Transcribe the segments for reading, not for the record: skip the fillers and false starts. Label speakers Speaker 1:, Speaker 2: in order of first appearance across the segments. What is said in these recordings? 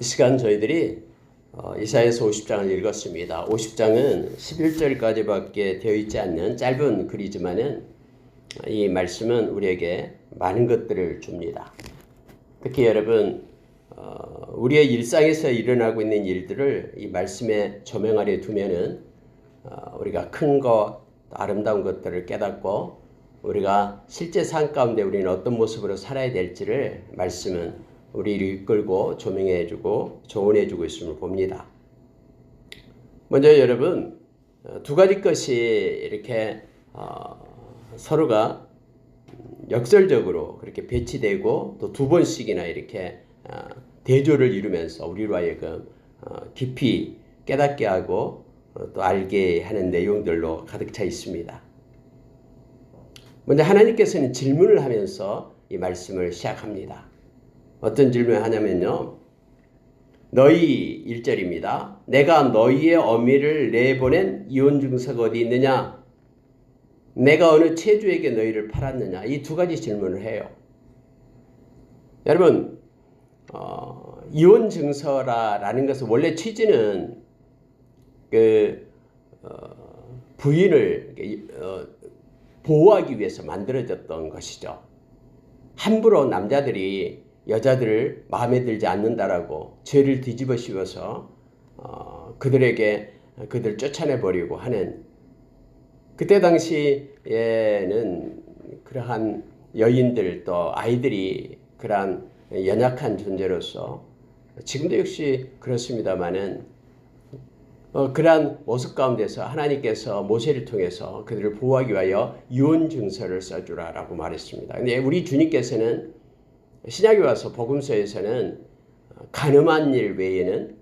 Speaker 1: 이 시간 저희들이 이사야서 50장을 읽었습니다. 50장은 11절까지밖에 되어 있지 않는 짧은 글이지만은 이 말씀은 우리에게 많은 것들을 줍니다. 특히 여러분 우리의 일상에서 일어나고 있는 일들을 이 말씀에 조명 아래 두면은 우리가 큰 것, 아름다운 것들을 깨닫고 우리가 실제 삶 가운데 우리는 어떤 모습으로 살아야 될지를 말씀은 우리를 이끌고 조명해주고 조언해주고 있음을 봅니다. 먼저 여러분 두 가지 것이 이렇게 서로가 역설적으로 그렇게 배치되고 또 두 번씩이나 이렇게 대조를 이루면서 우리로 하여금 깊이 깨닫게 하고 또 알게 하는 내용들로 가득 차 있습니다. 먼저 하나님께서는 질문을 하면서 이 말씀을 시작합니다. 어떤 질문을 하냐면요. 너희 1절입니다. 내가 너희의 어미를 내보낸 이혼 증서가 어디 있느냐? 내가 어느 체주에게 너희를 팔았느냐? 이 두 가지 질문을 해요. 여러분 이혼 증서라는 것은 원래 취지는 부인을 보호하기 위해서 만들어졌던 것이죠. 함부로 남자들이 여자들을 마음에 들지 않는다라고 죄를 뒤집어 씌워서 그들을 쫓아내버리고 하는, 그때 당시에는 그러한 여인들 또 아이들이 그러한 연약한 존재로서 지금도 역시 그렇습니다마는 그러한 모습 가운데서 하나님께서 모세를 통해서 그들을 보호하기 위하여 이혼 증서를 써주라라고 말했습니다. 근데 우리 주님께서는 신약에 와서 복음서에서는 간음한 일 외에는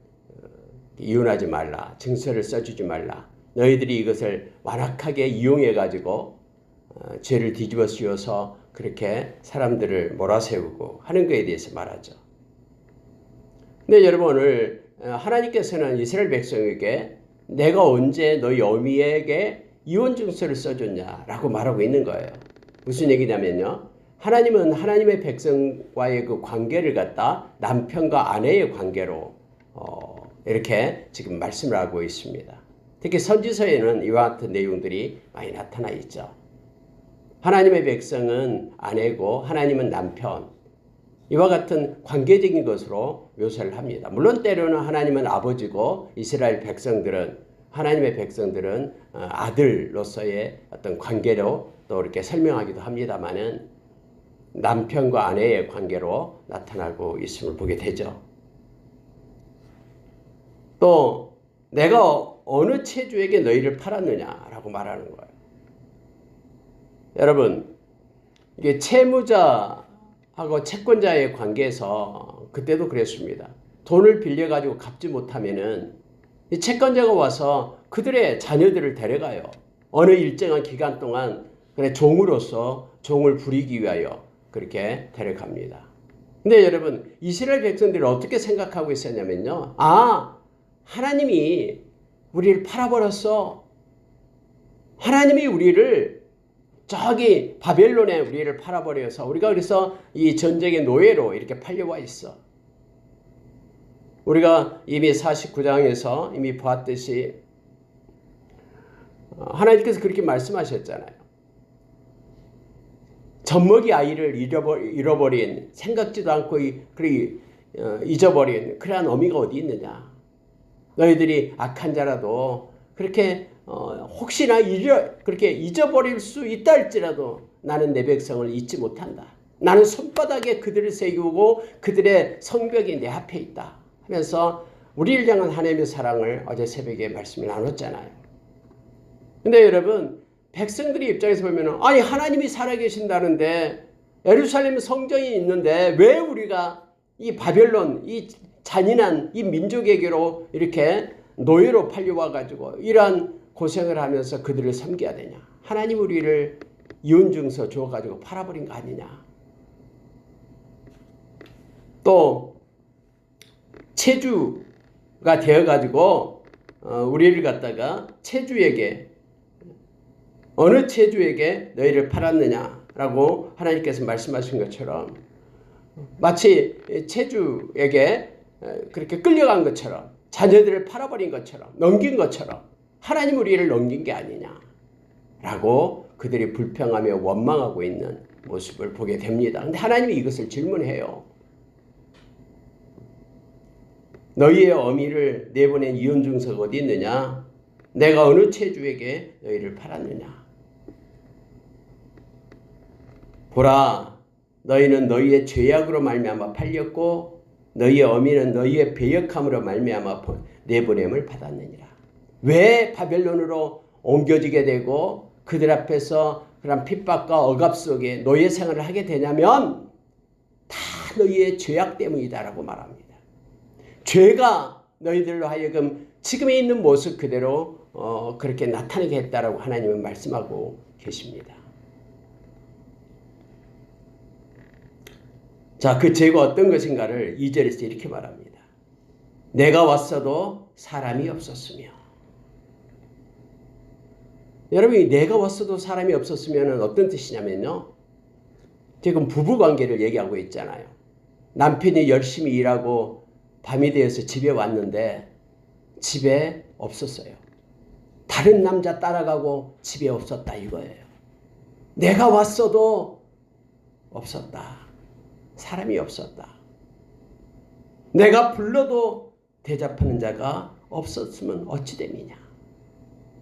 Speaker 1: 이혼하지 말라, 증서를 써주지 말라, 너희들이 이것을 완악하게 이용해가지고 죄를 뒤집어 씌워서 그렇게 사람들을 몰아세우고 하는 것에 대해서 말하죠. 근데 여러분 오늘 하나님께서는 이스라엘 백성에게 내가 언제 너희 어미에게 이혼 증서를 써줬냐라고 말하고 있는 거예요. 무슨 얘기냐면요. 하나님은 하나님의 백성과의 그 관계를 갖다 남편과 아내의 관계로 이렇게 지금 말씀을 하고 있습니다. 특히 선지서에는 이와 같은 내용들이 많이 나타나 있죠. 하나님의 백성은 아내고 하나님은 남편, 이와 같은 관계적인 것으로 묘사를 합니다. 물론 때로는 하나님은 아버지고 이스라엘 백성들은, 하나님의 백성들은 아들로서의 어떤 관계로 또 이렇게 설명하기도 합니다만은 남편과 아내의 관계로 나타나고 있음을 보게 되죠. 또 내가 어느 체주에게 너희를 팔았느냐라고 말하는 거예요. 여러분 이게 채무자하고 채권자의 관계에서 그때도 그랬습니다. 돈을 빌려가지고 갚지 못하면은 이 채권자가 와서 그들의 자녀들을 데려가요. 어느 일정한 기간 동안 그래 종으로서 종을 부리기 위하여 그렇게 데려갑니다. 근데 여러분 이스라엘 백성들이 어떻게 생각하고 있었냐면요. 하나님이 우리를 팔아버렸어. 하나님이 우리를 저기 바벨론에 우리를 팔아버려서 우리가 그래서 이 전쟁의 노예로 이렇게 팔려와 있어. 우리가 이미 49장에서 이미 보았듯이 하나님께서 그렇게 말씀하셨잖아요. 젖먹이 아이를 잃어버린, 생각지도 않고 잊어버린 그러한 어미가 어디 있느냐. 너희들이 악한 자라도 그렇게 혹시나 그렇게 잊어버릴 수 있다 할지라도 나는 내 백성을 잊지 못한다. 나는 손바닥에 그들을 세우고 그들의 성벽이 내 앞에 있다 하면서 우리를 향한 하나님의 사랑을 어제 새벽에 말씀을 나눴잖아요. 근데 여러분 백성들의 입장에서 보면 아니 하나님이 살아계신다는데 예루살렘 성전이 있는데 왜 우리가 이 바벨론 이 잔인한 이 민족에게로 이렇게 노예로 팔려와 가지고 이러한 고생을 하면서 그들을 섬겨야 되냐. 하나님 우리를 이혼 증서 줘 가지고 팔아버린 거 아니냐. 또 체주가 되어 가지고 우리를 갖다가 체주에게 어느 체주에게 너희를 팔았느냐라고 하나님께서 말씀하신 것처럼 마치 체주에게 그렇게 끌려간 것처럼 자녀들을 팔아버린 것처럼 넘긴 것처럼 하나님 우리를 넘긴 게 아니냐라고 그들이 불평하며 원망하고 있는 모습을 보게 됩니다. 근데 하나님이 이것을 질문해요. 너희의 어미를 내보낸 이혼 증서가 어디 있느냐? 내가 어느 체주에게 너희를 팔았느냐? 보라, 너희는 너희의 죄악으로 말미암아 팔렸고 너희의 어미는 너희의 배역함으로 말미암아 내보냄을 받았느니라. 왜 바벨론으로 옮겨지게 되고 그들 앞에서 그런 핍박과 억압 속에 노예 생활을 하게 되냐면 다 너희의 죄악 때문이다라고 말합니다. 죄가 너희들로 하여금 지금에 있는 모습 그대로 그렇게 나타나게 했다라고 하나님은 말씀하고 계십니다. 자, 그 죄가 어떤 것인가를 2절에서 이렇게 말합니다. 내가 왔어도 사람이 없었으며. 여러분이 내가 왔어도 사람이 없었으면 어떤 뜻이냐면요. 지금 부부관계를 얘기하고 있잖아요. 남편이 열심히 일하고 밤이 되어서 집에 왔는데 집에 없었어요. 다른 남자 따라가고 집에 없었다 이거예요. 내가 왔어도 없었다. 사람이 없었다. 내가 불러도 대답하는 자가 없었으면 어찌 됨이냐.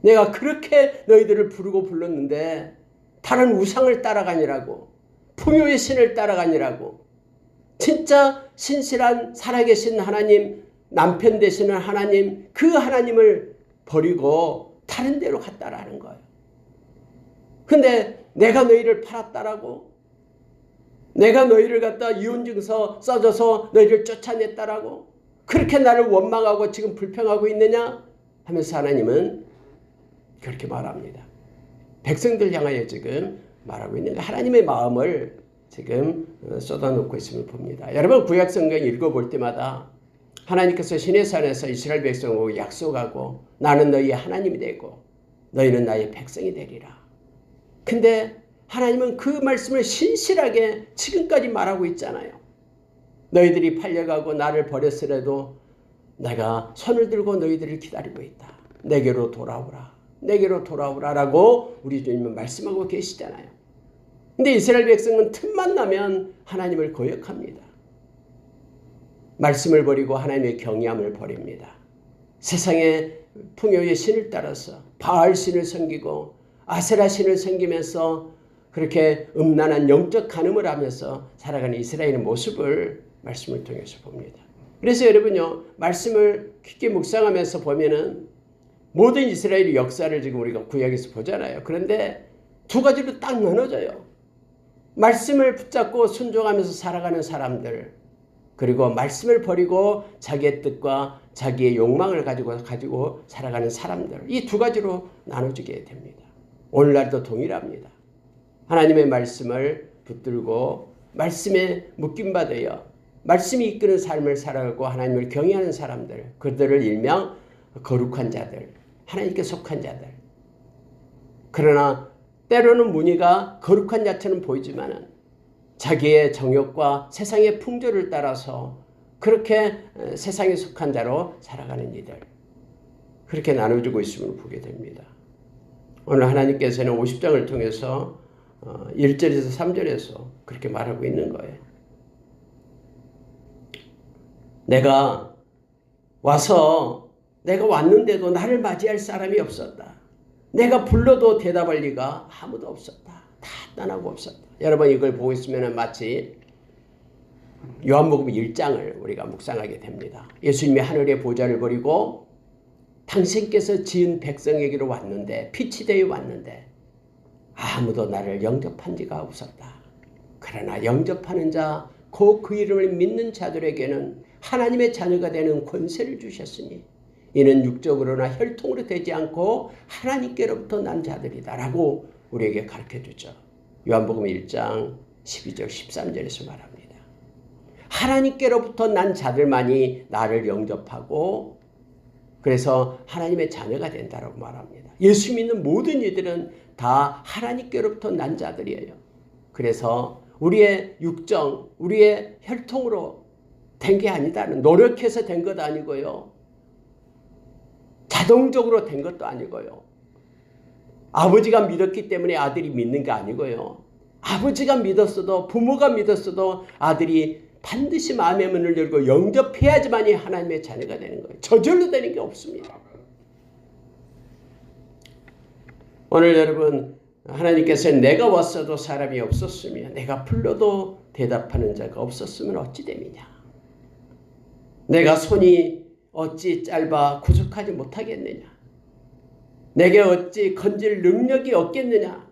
Speaker 1: 내가 그렇게 너희들을 부르고 불렀는데 다른 우상을 따라가니라고, 풍요의 신을 따라가니라고, 진짜 신실한 살아계신 하나님, 남편 되시는 하나님, 그 하나님을 버리고 다른 데로 갔다라는 거예요. 근데 내가 너희를 팔았다라고, 내가 너희를 갖다 이혼증서 써줘서 너희를 쫓아냈다라고, 그렇게 나를 원망하고 지금 불평하고 있느냐 하면서 하나님은 그렇게 말합니다. 백성들 향하여 지금 말하고 있는 하나님의 마음을 지금 쏟아놓고 있음을 봅니다. 여러분 구약성경 읽어볼 때마다 하나님께서 시내산에서 이스라엘 백성하고 약속하고 나는 너희의 하나님이 되고 너희는 나의 백성이 되리라. 근데 하나님은 그 말씀을 신실하게 지금까지 말하고 있잖아요. 너희들이 팔려가고 나를 버렸으라도 내가 손을 들고 너희들을 기다리고 있다. 내게로 돌아오라. 내게로 돌아오라라고 우리 주님은 말씀하고 계시잖아요. 근데 이스라엘 백성은 틈만 나면 하나님을 거역합니다. 말씀을 버리고 하나님의 경외함을 버립니다. 세상의 풍요의 신을 따라서 바알 신을 섬기고 아세라 신을 섬기면서 그렇게 음란한 영적 간음을 하면서 살아가는 이스라엘의 모습을 말씀을 통해서 봅니다. 그래서 여러분요, 말씀을 깊게 묵상하면서 보면은 모든 이스라엘의 역사를 지금 우리가 구약에서 보잖아요. 그런데 두 가지로 딱 나눠져요. 말씀을 붙잡고 순종하면서 살아가는 사람들, 그리고 말씀을 버리고 자기의 뜻과 자기의 욕망을 가지고 살아가는 사람들, 이 두 가지로 나눠지게 됩니다. 오늘날도 동일합니다. 하나님의 말씀을 붙들고 말씀에 묶임받아요. 말씀이 이끄는 삶을 살아가고 하나님을 경외하는 사람들, 그들을 일명 거룩한 자들, 하나님께 속한 자들. 그러나 때로는 무늬가 거룩한 자처럼 보이지만은 자기의 정욕과 세상의 풍조를 따라서 그렇게 세상에 속한 자로 살아가는 이들, 그렇게 나눠주고 있음을 보게 됩니다. 오늘 하나님께서는 50장을 통해서 1절에서 3절에서 그렇게 말하고 있는 거예요. 내가 왔는데도 나를 맞이할 사람이 없었다. 내가 불러도 대답할 리가 아무도 없었다. 다 떠나고 없었다. 여러분 이걸 보고 있으면 마치 요한복음 1장을 우리가 묵상하게 됩니다. 예수님이 하늘의 보좌를 버리고 당신께서 지은 백성에게로 왔는데, 빛이 되어 왔는데 아무도 나를 영접한 지가 없었다. 그러나 영접하는 자, 곧 그 이름을 믿는 자들에게는 하나님의 자녀가 되는 권세를 주셨으니 이는 육적으로나 혈통으로 되지 않고 하나님께로부터 난 자들이다 라고 우리에게 가르쳐주죠. 요한복음 1장 12절 13절에서 말합니다. 하나님께로부터 난 자들만이 나를 영접하고 그래서 하나님의 자녀가 된다라고 말합니다. 예수 믿는 모든 이들은 다 하나님께로부터 난 자들이에요. 그래서 우리의 육정, 우리의 혈통으로 된 게 아니다는, 노력해서 된 것 아니고요. 자동적으로 된 것도 아니고요. 아버지가 믿었기 때문에 아들이 믿는 게 아니고요. 아버지가 믿었어도, 부모가 믿었어도 아들이 반드시 마음의 문을 열고 영접해야지만이 하나님의 자녀가 되는 거예요. 저절로 되는 게 없습니다. 오늘 여러분, 하나님께서 내가 왔어도 사람이 없었으며 내가 불러도 대답하는 자가 없었으면 어찌 됨이냐. 내가 손이 어찌 짧아 구속하지 못하겠느냐. 내게 어찌 건질 능력이 없겠느냐.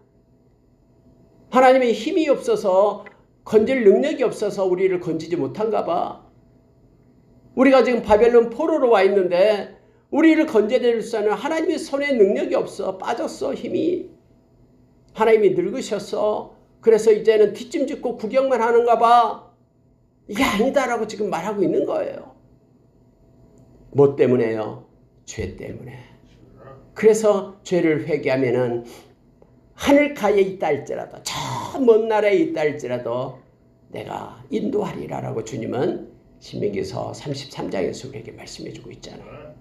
Speaker 1: 하나님의 힘이 없어서, 건질 능력이 없어서 우리를 건지지 못한가 봐. 우리가 지금 바벨론 포로로 와 있는데 우리를 건져낼 수 있는 하나님의 손에 능력이 없어. 빠졌어, 힘이. 하나님이 늙으셨어. 그래서 이제는 뒷짐 짓고 구경만 하는가 봐. 이게 아니다라고 지금 말하고 있는 거예요. 뭐 때문에요? 죄 때문에. 그래서 죄를 회개하면은 하늘가에 있다 할지라도, 저 먼 나라에 있다 할지라도 내가 인도하리라라고 주님은 신명기서 33장에서 우리에게 말씀해 주고 있잖아요.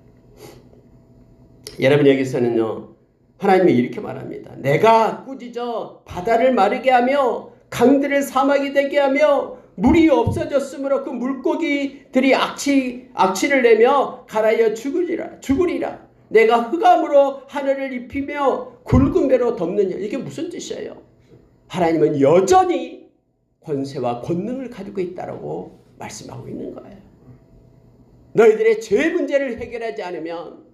Speaker 1: 여러분, 여기서는요, 하나님이 이렇게 말합니다. 내가 꾸짖어 바다를 마르게 하며 강들을 사막이 되게 하며 물이 없어졌으므로 그 물고기들이 악취를 내며 갈아여 죽으리라. 내가 흑암으로 하늘을 입히며 굵은 배로 덮느냐. 이게 무슨 뜻이에요? 하나님은 여전히 권세와 권능을 가지고 있다라고 말씀하고 있는 거예요. 너희들의 죄 문제를 해결하지 않으면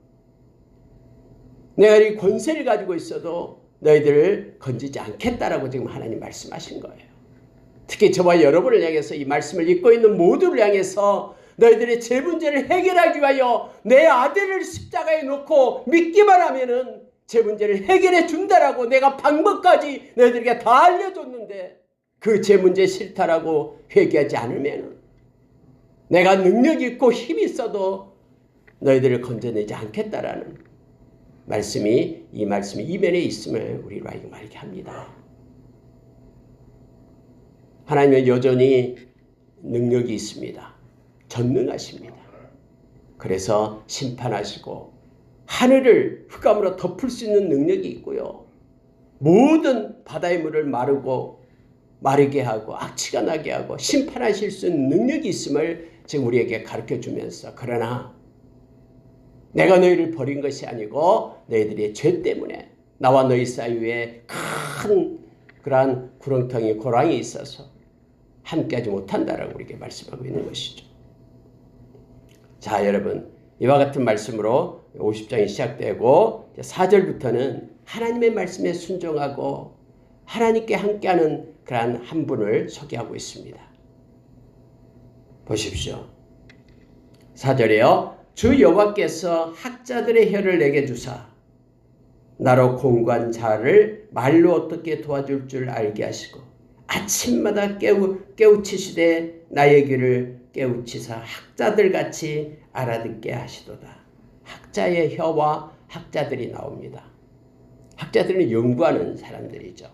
Speaker 1: 내가 이 권세를 가지고 있어도 너희들을 건지지 않겠다라고 지금 하나님 말씀하신 거예요. 특히 저와 여러분을 향해서 이 말씀을 읽고 있는 모두를 향해서 너희들의 죄 문제를 해결하기 위하여 내 아들을 십자가에 놓고 믿기만 하면은 죄 문제를 해결해 준다라고 내가 방법까지 너희들에게 다 알려줬는데 그 죄 문제 싫다라고 회개하지 않으면은 내가 능력이 있고 힘이 있어도 너희들을 건져내지 않겠다라는 말씀이, 이 말씀이 이면에 있음을 우리로 하여금 알게 합니다. 하나님은 여전히 능력이 있습니다. 전능하십니다. 그래서 심판하시고 하늘을 흑암으로 덮을 수 있는 능력이 있고요. 모든 바다의 물을 마르게 하고 악취가 나게 하고 심판하실 수 있는 능력이 있음을 지금 우리에게 가르쳐 주면서, 그러나 내가 너희를 버린 것이 아니고 너희들의 죄 때문에 나와 너희 사이에 큰 그러한 구렁텅이 고랑이 있어서 함께하지 못한다라고 우리에게 말씀하고 있는 것이죠. 자, 여러분, 이와 같은 말씀으로 50장이 시작되고 4절부터는 하나님의 말씀에 순종하고 하나님께 함께하는 그러한 한 분을 소개하고 있습니다. 보십시오. 4절에요. 주 여호와께서 학자들의 혀를 내게 주사 나로 공고한 자를 말로 어떻게 도와줄 줄 알게 하시고 아침마다 깨우치시되 나의 귀를 깨우치사 학자들같이 알아듣게 하시도다. 학자의 혀와 학자들이 나옵니다. 학자들은 연구하는 사람들이죠.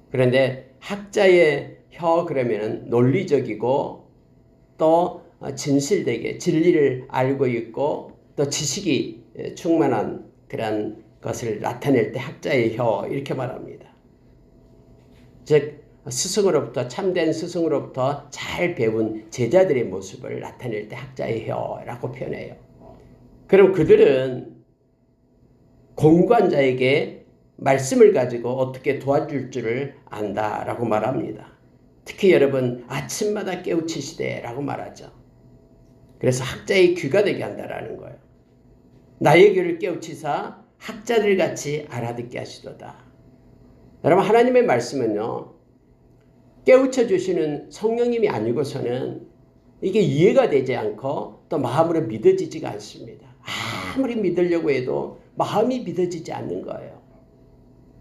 Speaker 1: 그런데 학자의 혀 그러면은 논리적이고 또 진실되게 진리를 알고 있고 또 지식이 충만한 그런 것을 나타낼 때 학자의 혀 이렇게 말합니다. 즉 스승으로부터, 참된 스승으로부터 잘 배운 제자들의 모습을 나타낼 때 학자의 혀라고 표현해요. 그럼 그들은 공관자에게 말씀을 가지고 어떻게 도와줄 줄을 안다라고 말합니다. 특히 여러분, 아침마다 깨우치시되라고 말하죠. 그래서 학자의 귀가 되게 한다라는 거예요. 나의 귀를 깨우치사 학자들 같이 알아듣게 하시도다. 여러분, 하나님의 말씀은요, 깨우쳐 주시는 성령님이 아니고서는 이게 이해가 되지 않고 또 마음으로 믿어지지가 않습니다. 아무리 믿으려고 해도 마음이 믿어지지 않는 거예요.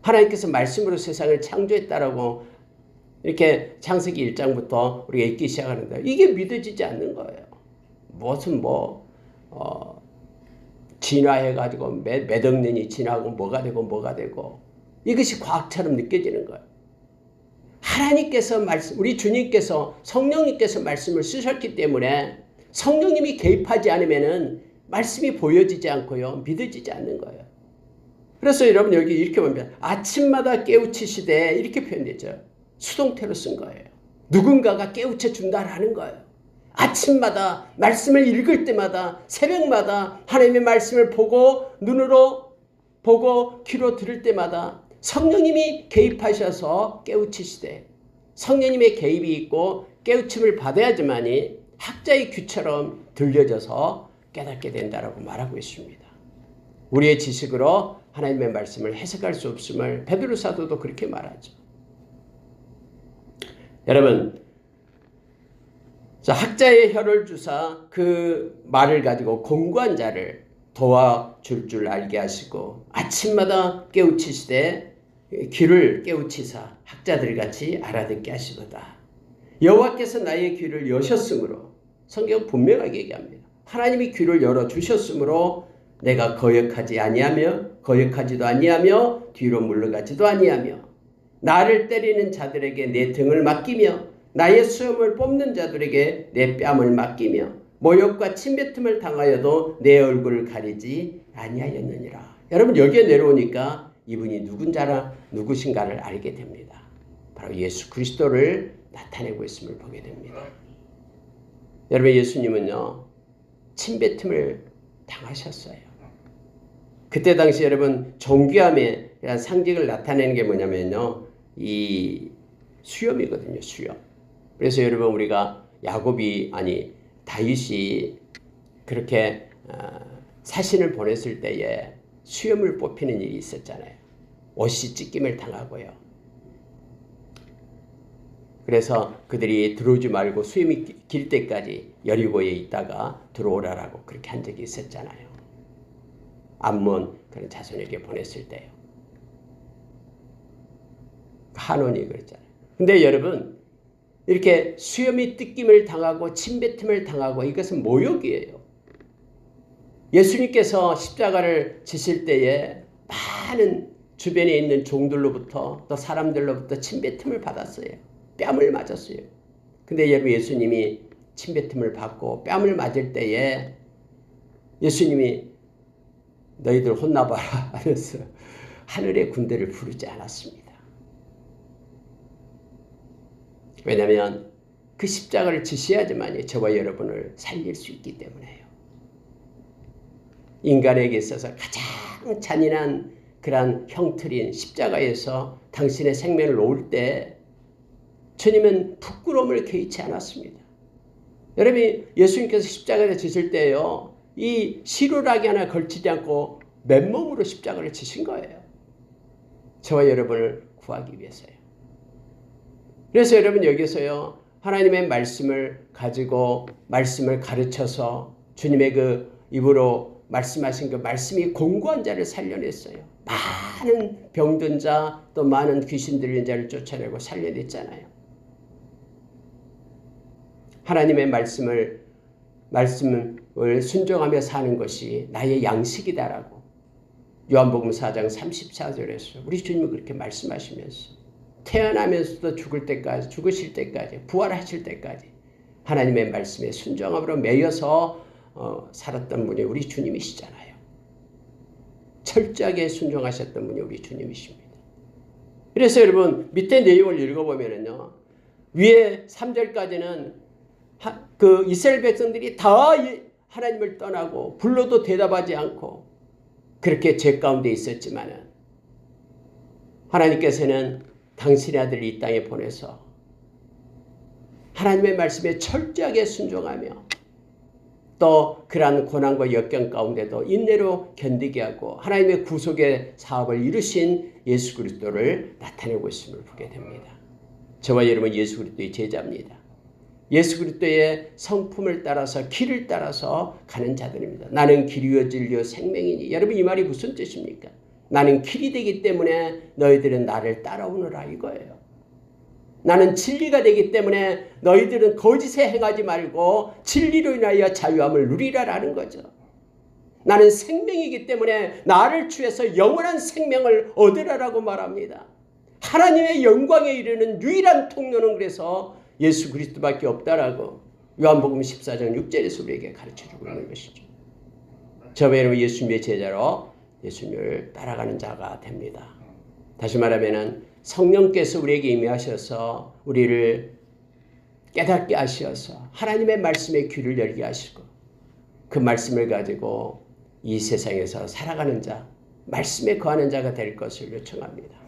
Speaker 1: 하나님께서 말씀으로 세상을 창조했다라고 이렇게 창세기 1장부터 우리가 읽기 시작하는데 이게 믿어지지 않는 거예요. 무슨 진화해가지고 몇 억 년이 지나고 뭐가 되고 이것이 과학처럼 느껴지는 거예요. 하나님께서 우리 주님께서 성령님께서 말씀을 쓰셨기 때문에 성령님이 개입하지 않으면은 말씀이 보여지지 않고요. 믿어지지 않는 거예요. 그래서 여러분 여기 이렇게 보면 아침마다 깨우치시되 이렇게 표현되죠. 수동태로 쓴 거예요. 누군가가 깨우쳐 준다라는 거예요. 아침마다 말씀을 읽을 때마다 새벽마다 하나님의 말씀을 보고 눈으로 보고 귀로 들을 때마다 성령님이 개입하셔서 깨우치시되 성령님의 개입이 있고 깨우침을 받아야지만이 학자의 귀처럼 들려져서 깨닫게 된다라고 말하고 있습니다. 우리의 지식으로 하나님의 말씀을 해석할 수 없음을 베드로 사도도 그렇게 말하죠. 여러분, 학자의 혀를 주사 그 말을 가지고 공고한 자를 도와줄 줄 알게 하시고 아침마다 깨우치시되 귀를 깨우치사 학자들같이 알아듣게 하시도다. 여호와께서 나의 귀를 여셨으므로 성경은 분명하게 얘기합니다. 하나님이 귀를 열어주셨으므로 내가 거역하지도 아니하며 뒤로 물러가지도 아니하며 나를 때리는 자들에게 내 등을 맡기며 나의 수염을 뽑는 자들에게 내 뺨을 맡기며 모욕과 침뱉음을 당하여도 내 얼굴을 가리지 아니하였느니라. 여러분 여기에 내려오니까 이분이 누구신가를 알게 됩니다. 바로 예수 그리스도를 나타내고 있음을 보게 됩니다. 여러분 예수님은요 침뱉음을 당하셨어요. 그때 당시 여러분 존귀함의 상징을 나타내는 게 뭐냐면요 이 수염이거든요. 수염. 그래서 여러분 우리가 다윗이 그렇게 사신을 보냈을 때에 수염을 뽑히는 일이 있었잖아요. 옷이 찢김을 당하고요. 그래서 그들이 들어오지 말고 수염이 길 때까지 여리고에 있다가 들어오라라고 그렇게 한 적이 있었잖아요. 암몬 그런 자손에게 보냈을 때요. 한온이 그랬잖아요. 근데 여러분 이렇게 수염이 뜯김을 당하고 침뱉음을 당하고 이것은 모욕이에요. 예수님께서 십자가를 지실 때에 많은 주변에 있는 종들로부터 또 사람들로부터 침뱉음을 받았어요. 뺨을 맞았어요. 근데 여러분 예수님이 침뱉음을 받고 뺨을 맞을 때에 예수님이 너희들 혼나봐라 하면서 하늘의 군대를 부르지 않았습니다. 왜냐하면 그 십자가를 지셔야지만 저와 여러분을 살릴 수 있기 때문에요. 인간에게 있어서 가장 잔인한 그러한 형틀인 십자가에서 당신의 생명을 놓을 때 주님은 부끄러움을 개의치 않았습니다. 여러분 예수님께서 십자가를 지실 때요. 이 시루라기 하나 걸치지 않고 맨몸으로 십자가를 지신 거예요. 저와 여러분을 구하기 위해서요. 그래서 여러분 여기서요. 하나님의 말씀을 가지고 말씀을 가르쳐서 주님의 그 입으로 말씀하신 그 말씀이 공고한 자를 살려냈어요. 많은 병든 자 또 많은 귀신 들린 자를 쫓아내고 살려냈잖아요. 하나님의 말씀을 순종하며 사는 것이 나의 양식이다라고 요한복음 4장 34절에서 우리 주님은 그렇게 말씀하시면서 태어나면서도 죽으실 때까지 부활하실 때까지 하나님의 말씀에 순종함으로 매여서 살았던 분이 우리 주님이시잖아요. 철저하게 순종하셨던 분이 우리 주님이십니다. 그래서 여러분 밑에 내용을 읽어보면요. 위에 3절까지는 그 이스라엘 백성들이 다 하나님을 떠나고 불러도 대답하지 않고 그렇게 죄 가운데 있었지만은 하나님께서는 당신의 아들을 이 땅에 보내서 하나님의 말씀에 철저하게 순종하며 또 그러한 고난과 역경 가운데도 인내로 견디게 하고 하나님의 구속의 사업을 이루신 예수 그리스도를 나타내고 있음을 보게 됩니다. 저와 여러분 예수 그리스도의 제자입니다. 예수 그리스도의 성품을 따라서 길을 따라서 가는 자들입니다. 나는 길이요 진리요 생명이니. 여러분 이 말이 무슨 뜻입니까? 나는 길이 되기 때문에 너희들은 나를 따라오느라 이거예요. 나는 진리가 되기 때문에 너희들은 거짓에 행하지 말고 진리로 인하여 자유함을 누리라라는 거죠. 나는 생명이기 때문에 나를 취해서 영원한 생명을 얻으라라고 말합니다. 하나님의 영광에 이르는 유일한 통로는 그래서 예수 그리스도밖에 없다라고 요한복음 14장 6절에서 우리에게 가르쳐주고 있는 것이죠. 저와 여러분 예수님의 제자로 예수님을 따라가는 자가 됩니다. 다시 말하면 성령께서 우리에게 임하셔서 우리를 깨닫게 하셔서 하나님의 말씀에 귀를 열게 하시고 그 말씀을 가지고 이 세상에서 살아가는 자, 말씀에 거하는 자가 될 것을 요청합니다.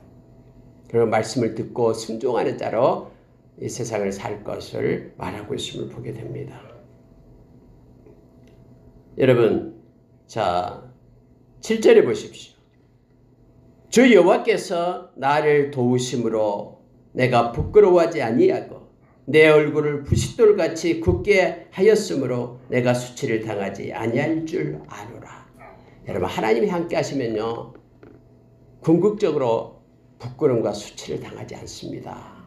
Speaker 1: 그리고 말씀을 듣고 순종하는 자로 이 세상을 살 것을 말하고 있음을 보게 됩니다. 여러분, 자 7절에 보십시오. 주 여호와께서 나를 도우심으로 내가 부끄러워하지 아니하고 내 얼굴을 부싯돌같이 굳게 하였으므로 내가 수치를 당하지 아니할 줄 아노라. 여러분, 하나님이 함께 하시면요 궁극적으로 부끄러움과 수치를 당하지 않습니다.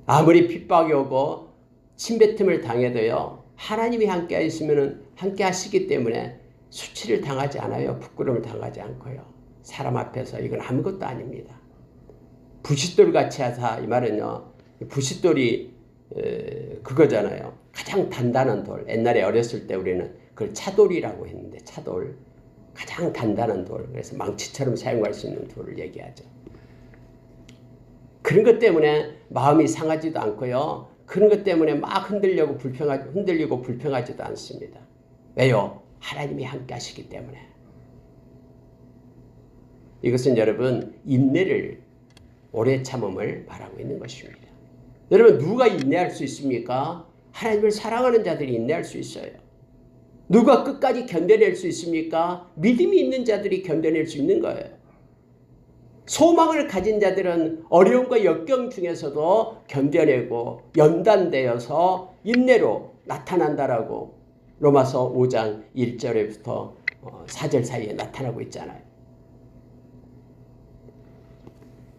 Speaker 1: 아무리 핍박이 오고 침뱉음을 당해도요 하나님이 함께 하시면 함께 하시기 때문에 수치를 당하지 않아요. 부끄러움을 당하지 않고요. 사람 앞에서 이건 아무것도 아닙니다. 부싯돌같이 하사, 이 말은요 부싯돌이 그거잖아요. 가장 단단한 돌. 옛날에 어렸을 때 우리는 그걸 차돌이라고 했는데, 차돌, 가장 단단한 돌. 그래서 망치처럼 사용할 수 있는 돌을 얘기하죠. 그런 것 때문에 마음이 상하지도 않고요. 그런 것 때문에 막 흔들리고 불평하지도 않습니다. 왜요? 하나님이 함께 하시기 때문에. 이것은 여러분 인내를, 오래 참음을 말하고 있는 것입니다. 여러분, 누가 인내할 수 있습니까? 하나님을 사랑하는 자들이 인내할 수 있어요. 누가 끝까지 견뎌낼 수 있습니까? 믿음이 있는 자들이 견뎌낼 수 있는 거예요. 소망을 가진 자들은 어려움과 역경 중에서도 견뎌내고 연단되어서 인내로 나타난다라고 로마서 5장 1절부터 4절 사이에 나타나고 있잖아요.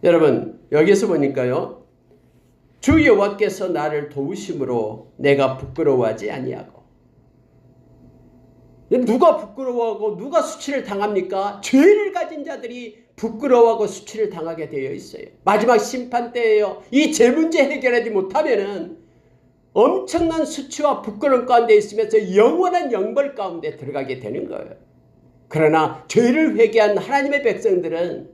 Speaker 1: 여러분, 여기서 보니까요, 주 여호와께서 나를 도우심으로 내가 부끄러워하지 아니하고. 누가 부끄러워하고 누가 수치를 당합니까? 죄를 가진 자들이 부끄러워하고 수치를 당하게 되어 있어요. 마지막 심판 때예요. 이 죄 문제 해결하지 못하면은 엄청난 수치와 부끄러움 가운데 있으면서 영원한 영벌 가운데 들어가게 되는 거예요. 그러나 죄를 회개한 하나님의 백성들은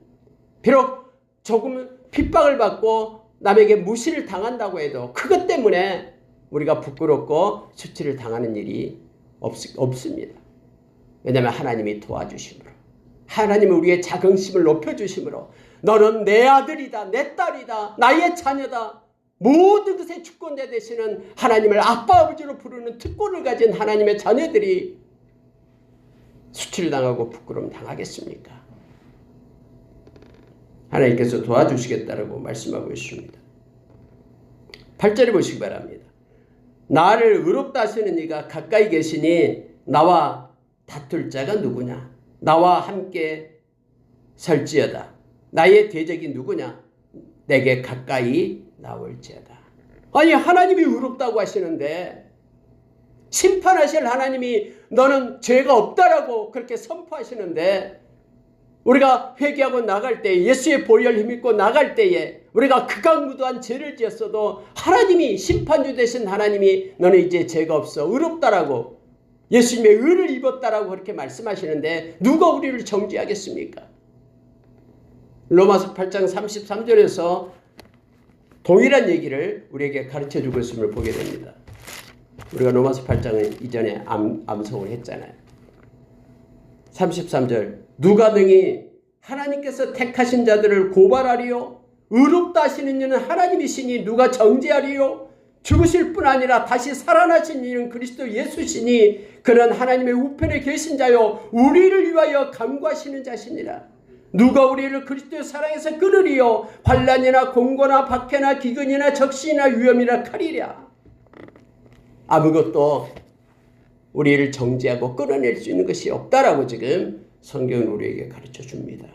Speaker 1: 비록 조금 핍박을 받고 남에게 무시를 당한다고 해도 그것 때문에 우리가 부끄럽고 수치를 당하는 일이 없습니다. 왜냐하면 하나님이 도와주심으로, 하나님은 우리의 자긍심을 높여주심으로, 너는 내 아들이다, 내 딸이다, 나의 자녀다, 모든 것의 주권자 되시는 하나님을 아빠 아버지로 부르는 특권을 가진 하나님의 자녀들이 수치를 당하고 부끄러움 당하겠습니까? 하나님께서 도와주시겠다라고 말씀하고 있습니다. 8절에 보시기 바랍니다. 나를 의롭다 하시는 이가 가까이 계시니 나와 다툴 자가 누구냐? 나와 함께 설지어다. 나의 대적이 누구냐? 내게 가까이 나올지어다. 아니, 하나님이 의롭다고 하시는데, 심판하실 하나님이 너는 죄가 없다라고 그렇게 선포하시는데, 우리가 회개하고 나갈 때, 예수의 보혈 힘입고 나갈 때에 우리가 극악무도한 죄를 지었어도 하나님이, 심판주 되신 하나님이 너는 이제 죄가 없어, 의롭다라고, 예수님의 의를 입었다라고 그렇게 말씀하시는데 누가 우리를 정죄하겠습니까? 로마서 8장 33절에서 동일한 얘기를 우리에게 가르쳐주고 있음을 보게 됩니다. 우리가 로마서 8장은 이전에 암송을 했잖아요. 33절, 누가 능히 하나님께서 택하신 자들을 고발하리요? 의롭다 하시는 이는 하나님이시니 누가 정죄하리요? 죽으실 뿐 아니라 다시 살아나신 이는 그리스도 예수시니 그는 하나님의 우편에 계신 자요 우리를 위하여 간구하시는 자시니라. 누가 우리를 그리스도의 사랑에서 끊으리요? 환난이나 공고나 박해나 기근이나 적신이나 위험이나 칼이랴. 아무것도 우리를 정죄하고 끊어낼 수 있는 것이 없다라고 지금 성경은 우리에게 가르쳐 줍니다.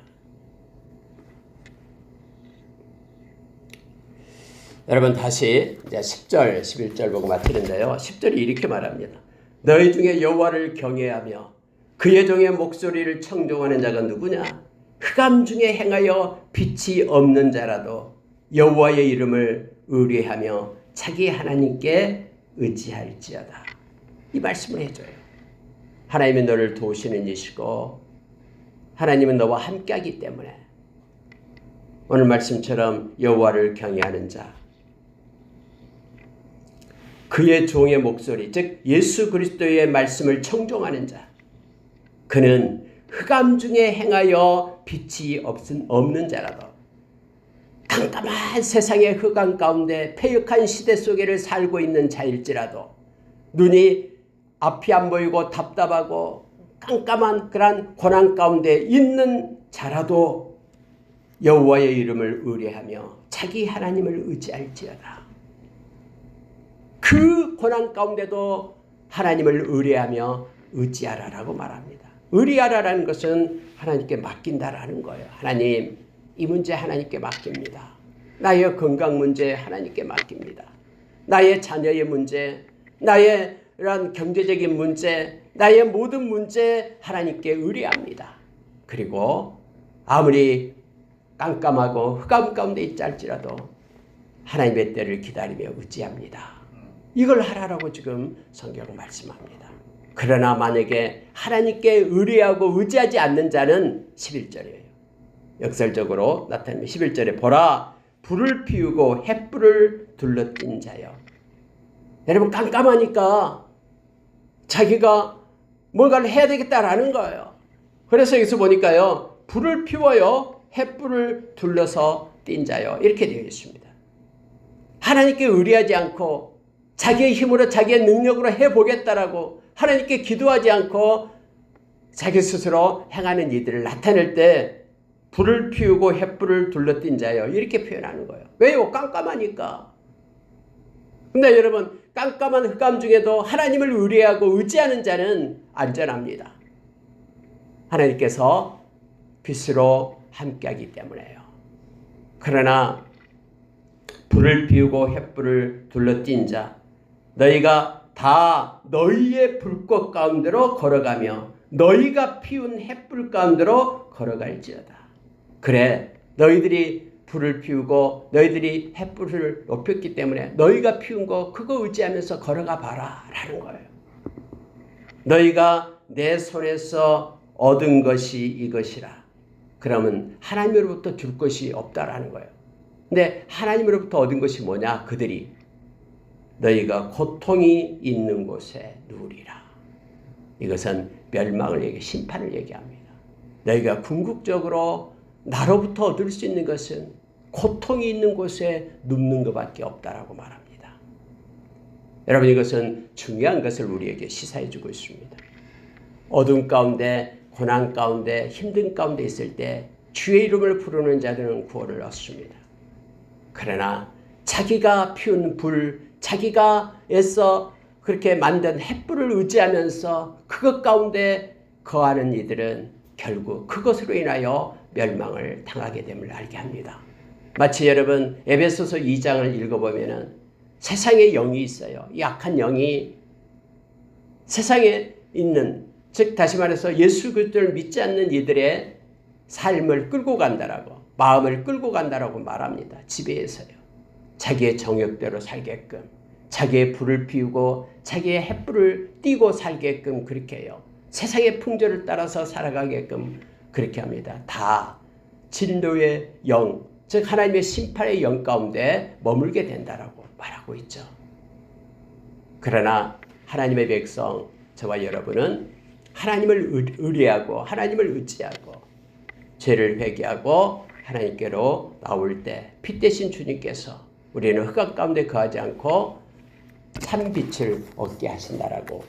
Speaker 1: 여러분, 다시 이제 10절, 11절 보고 마치는데요. 10절이 이렇게 말합니다. 너희 중에 여호와를 경외하며 그의 종의 목소리를 청종하는 자가 누구냐? 흑암 중에 행하여 빛이 없는 자라도 여호와의 이름을 의뢰하며 자기 하나님께 의지할지어다. 이 말씀을 해줘요. 하나님은 너를 도우시는 이시고 하나님은 너와 함께하기 때문에 오늘 말씀처럼 여호와를 경외하는 자, 그의 종의 목소리, 즉 예수 그리스도의 말씀을 청종하는 자, 그는 흑암 중에 행하여 빛이 없는 자라도 깜깜한 세상의 흑암 가운데 패역한 시대 속에를 살고 있는 자일지라도 눈이 앞이 안 보이고 답답하고 깜깜한 그런 고난 가운데 있는 자라도 여호와의 이름을 의뢰하며 자기 하나님을 의지할지어다. 그 고난 가운데도 하나님을 의뢰하며 의지하라라고 말합니다. 의뢰하라라는 것은 하나님께 맡긴다라는 거예요. 하나님, 이 문제 하나님께 맡깁니다. 나의 건강 문제 하나님께 맡깁니다. 나의 자녀의 문제, 나의 이런 경제적인 문제, 나의 모든 문제 하나님께 의뢰합니다. 그리고 아무리 깜깜하고 흑암 가운데 있지 할지라도 하나님의 때를 기다리며 의지합니다. 이걸 하라라고 지금 성경은 말씀합니다. 그러나 만약에 하나님께 의뢰하고 의지하지 않는 자는 11절이에요. 역설적으로 나타나면 11절에 보라 불을 피우고 횃불을 둘러띈 자여. 여러분 깜깜하니까 자기가 뭔가를 해야 되겠다라는 거예요. 그래서 여기서 보니까요. 불을 피워요. 횃불을 둘러서 띈 자여. 이렇게 되어 있습니다. 하나님께 의뢰하지 않고 자기의 힘으로 자기의 능력으로 해보겠다라고 하나님께 기도하지 않고 자기 스스로 행하는 이들을 나타낼 때 불을 피우고 횃불을 둘러띈 자여 이렇게 표현하는 거예요. 왜요? 깜깜하니까. 근데 여러분 깜깜한 흑암 중에도 하나님을 의뢰하고 의지하는 자는 안전합니다. 하나님께서 빛으로 함께하기 때문에요. 그러나 불을 피우고 횃불을 둘러띈 자 너희가 다 너희의 불꽃 가운데로 걸어가며 너희가 피운 횃불 가운데로 걸어갈지어다. 그래 너희들이 불을 피우고 너희들이 횃불을 높였기 때문에 너희가 피운 거 그거 의지하면서 걸어가 봐라 라는 거예요. 너희가 내 손에서 얻은 것이 이것이라. 그러면 하나님으로부터 줄 것이 없다라는 거예요. 근데 하나님으로부터 얻은 것이 뭐냐? 그들이 너희가 고통이 있는 곳에 누우리라. 이것은 멸망을 얘기, 심판을 얘기합니다. 너희가 궁극적으로 나로부터 얻을 수 있는 것은 고통이 있는 곳에 눕는 것밖에 없다라고 말합니다. 여러분 이것은 중요한 것을 우리에게 시사해주고 있습니다. 어둠 가운데 고난 가운데 힘든 가운데 있을 때 주의 이름을 부르는 자들은 구원을 얻습니다. 그러나 자기가 피운 불, 자기가 애써 그렇게 만든 횃불을 의지하면서 그것 가운데 거하는 이들은 결국 그것으로 인하여 멸망을 당하게 됨을 알게 합니다. 마치 여러분 에베소서 2장을 읽어보면 세상에 영이 있어요. 이 악한 영이 세상에 있는, 즉 다시 말해서 예수 그리스도를 믿지 않는 이들의 삶을 끌고 간다라고, 마음을 끌고 간다라고 말합니다. 지배해서요. 자기의 정욕대로 살게끔, 자기의 불을 피우고 자기의 횃불을 띄고 살게끔 그렇게 해요. 세상의 풍조를 따라서 살아가게끔 그렇게 합니다. 다 진노의 영, 즉 하나님의 심판의 영 가운데 머물게 된다라고 말하고 있죠. 그러나 하나님의 백성, 저와 여러분은 하나님을 의뢰하고 하나님을 의지하고 죄를 회개하고 하나님께로 나올 때 피 대신 주님께서 우리는 흑암 가운데 거하지 않고 참빛을 얻게 하신다라고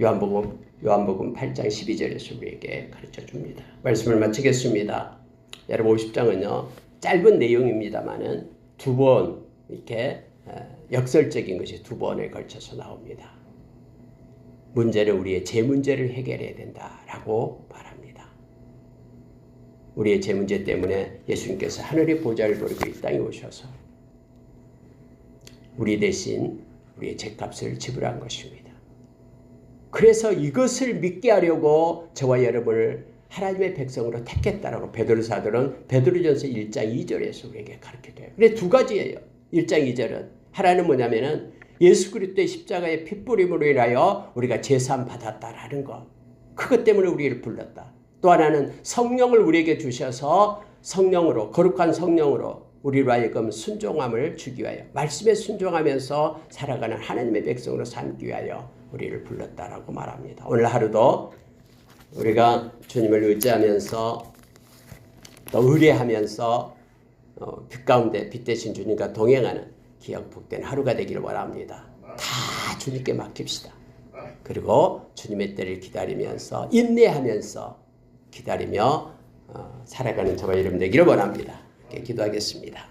Speaker 1: 요한복음 8장 12절에서 우리에게 가르쳐 줍니다. 말씀을 마치겠습니다. 여러분 50장은요 짧은 내용입니다만은 두 번 이렇게 역설적인 것이 두 번에 걸쳐서 나옵니다. 문제는 우리의 제 문제를 해결해야 된다라고 말합니다. 우리의 제 문제 때문에 예수님께서 하늘의 보좌를 버리고 이 땅에 오셔서 우리 대신 우리의 죄값을 지불한 것입니다. 그래서 이것을 믿게 하려고 저와 여러분을 하나님의 백성으로 택했다라고 베드로 사도는 베드로전서 1장 2절에서 우리에게 가르쳐줘요. 그래 두 가지예요. 1장 2절은 하나는 뭐냐면은 예수 그리스도의 십자가의 핏부림으로 인하여 우리가 제사함 받았다라는 것. 그것 때문에 우리를 불렀다. 또 하나는 성령을 우리에게 주셔서 성령으로 거룩한 성령으로 우리로 하여금 순종함을 주기 위하여 말씀에 순종하면서 살아가는 하나님의 백성으로 삼기 위하여 우리를 불렀다라고 말합니다. 오늘 하루도 우리가 주님을 의지하면서 또 의뢰하면서 빛 가운데 빛 대신 주님과 동행하는 귀하고 복된 하루가 되기를 원합니다. 다 주님께 맡깁시다. 그리고 주님의 때를 기다리면서 인내하면서 기다리며 살아가는 저와 여러분 되기를 원합니다. 이렇게 기도하겠습니다.